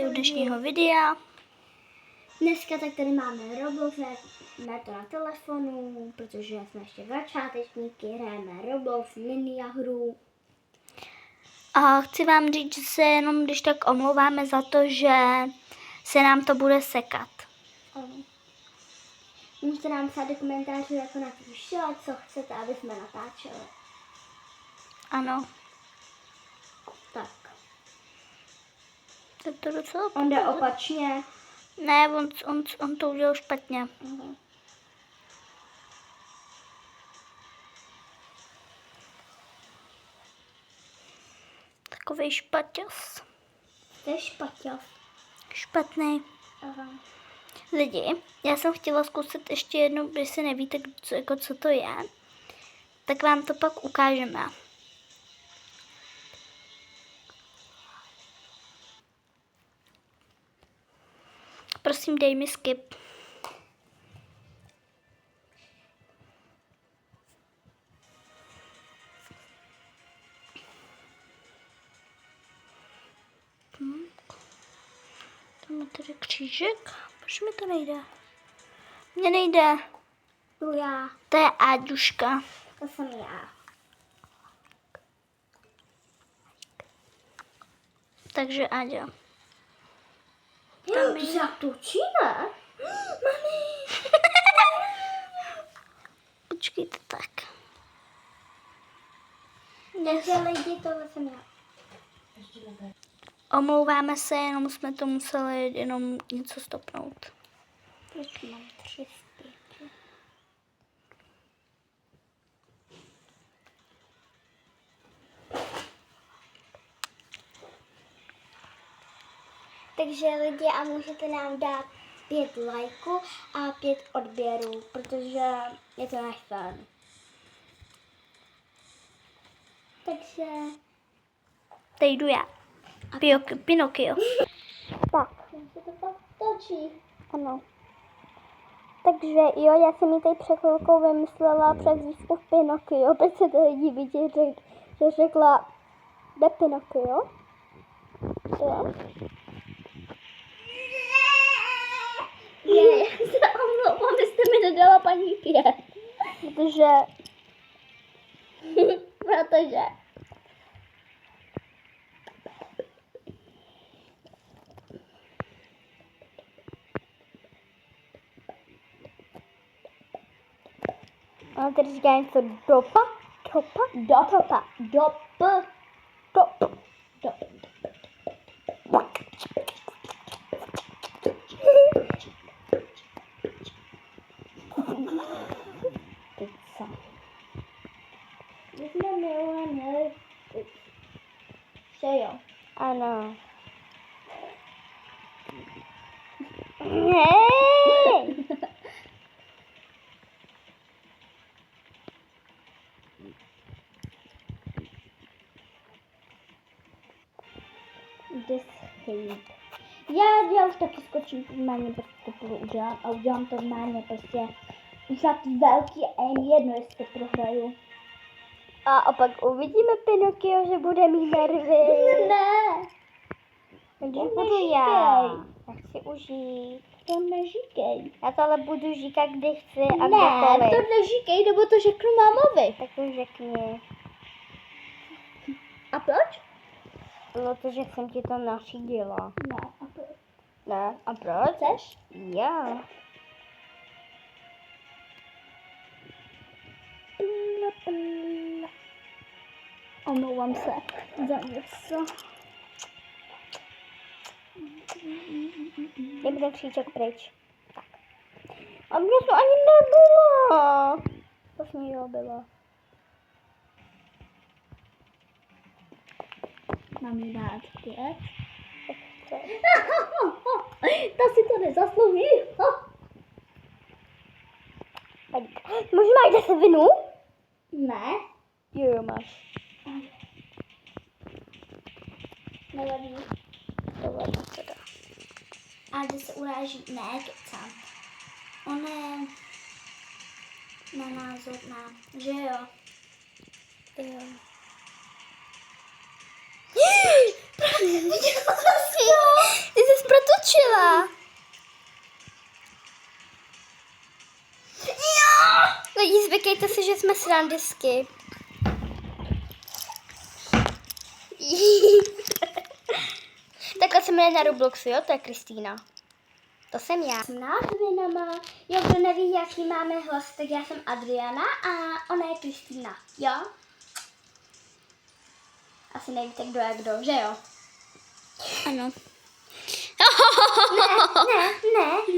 u dnešního videa. Dneska tak tady máme Roblox, hrajeme to na telefonu, protože jsme ještě začátečníky, hrajeme Roblox, miniahru. A chci vám říct, že se jenom když tak omlouváme za to, že se nám to bude sekat. Můžete nám psát do komentářů jako na to, co chcete, aby jsme natáčeli. Ano. Tak. Tak to docela... On jde opačně. Ne, on to udělal špatně. Takovej špaťas. To je špaťas. Špatný. Aha. Lidi, já jsem chtěla zkusit ještě jednou, když si nevíte, co to je, tak vám to pak ukážeme. Prosím, dej mi skip. Tam je tady křížek. Proč mi to nejde? Mně nejde. Tu já. To je Áďuška. To jsem já. Takže Áďa. Ty se jak točíme? Mami. Počkejte tak. Takže lidi, tohle jsem já. Omlouváme se, jenom jsme to museli jenom něco stopnout. Proč mám 3 zpětky? Takže lidi, a můžete nám dát 5 lajků a 5 odběrů, protože je to náš fan. Takže... Teď jdu já. Pinokio. Tak. Se to tak točí. Ano. Takže jo, já jsem mi tady před chvilkou vymyslela přezdívku Pinokio, protože se to lidi vidí, že řekla jde Pinokio. Jo. Já se omlouvám, vy jste mi nedala paní 5. Protože a tady říká něco dopa. Pizza. My jsme měli že jo. Ano. Hej! Já už taky skočím normálně, prostě to budu udělat a udělám to normálně prostě už za ty velký a jen jedno, jestli to prohraju. A opak uvidíme Pinokio, že bude mít nervy. Ne. Když budu já. Já chci užít. To neříkej. Já to ale budu říkat, kdy chci a Ne, kdekoliv. to neříkej, nebo to řeknu mámovi. Tak to řekni. A proč? Protože jsem ti to nařídila. Ne, a proč? Ne, a proč? Chceš? Já. Omlouvám se za něco. Nebude kříček pryč. Tak. A mě to ani nebylo. To s ní bylo. Mám jí dát 5. Tak chceš. Ta si to nezaslouží. Možná máš 10 vinů? Ne. Jo, máš. Nevadí. To vadí teda. A kde se uráží? Ne, kecám. On je na názor na, že jo. Jo. Viděla jsi? Ty jsi skočila. Lidi, zvykejte si, že jsme srandisky. Takhle se jmenuje na Robloxu, jo? To je Kristýna. To jsem já. Jsem názvinama. Jo, kdo neví, jaký máme hlas, tak já jsem Adriana a ona je Kristýna, jo? Asi nevíte, kdo je kdo, že jo? Ano.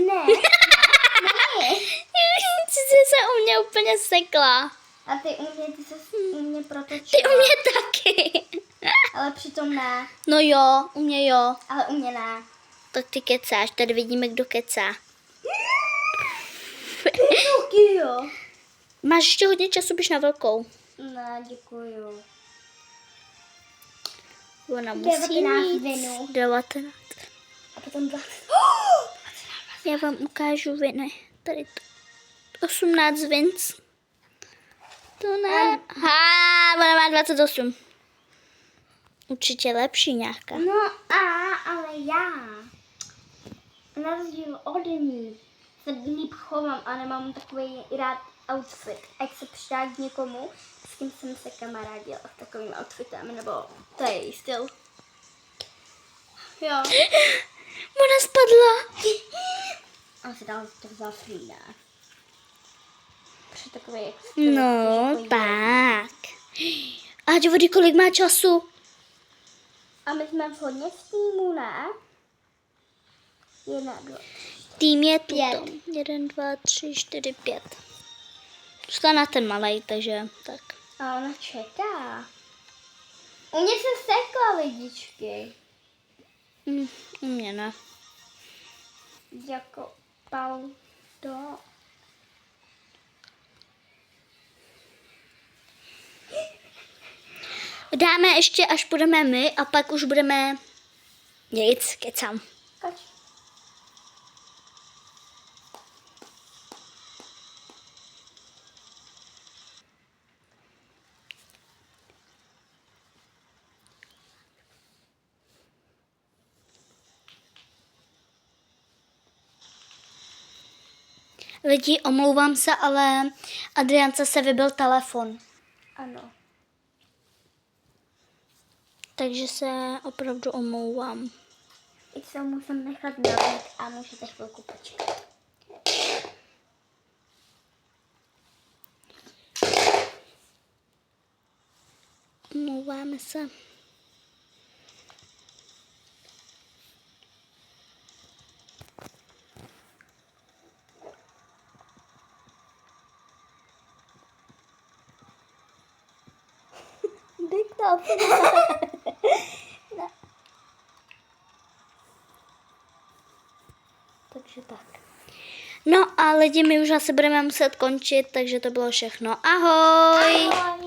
Ne. Ty se u mě úplně sekla. A ty ty se u mě protočila. Ty u mě taky. Ale přitom ne. No jo, u mě jo. Ale u mě ne. Tak ty kecáš, tady vidíme, kdo kecá. Taky jo. Máš ještě hodně času, běž na velkou. Ne, děkuju. Ona musí 19 19. A potom 20. Já vám ukážu viny. Tady to. 18 vinc. To ne. Ona má 28. Určitě lepší nějaká. No ale já. Na rozdíl ode ní se líp chovám a nemám takový rád outfit. A jak se přidá k někomu, s kým jsem se kamarádila s takovým outfitem, nebo to je její styl. Jo. Ona spadla. A se dál to vzal Frida. Takový no, tak. A Jody, kolik má času? A my jsme hodně v týmu, ne? 1, 2, 3. Tým je 5. 1, 2, 3, 4, 5. Šla na ten malej, takže tak. A ona čeká. U mě se sekla, lidičky. U mě ne. Jako Paudo. Dáme ještě, až budeme my, a pak už budeme nic, kecám. Kač. Lidi, omlouvám se, ale Adriance se vybil telefon. Ano. Takže se opravdu omlouvám. Teď se musím nechat nabít a můžete chvilku počkat. Omlouváme se. Takže tak. No a lidi, my už asi budeme muset končit, takže to bylo všechno. Ahoj! Ahoj.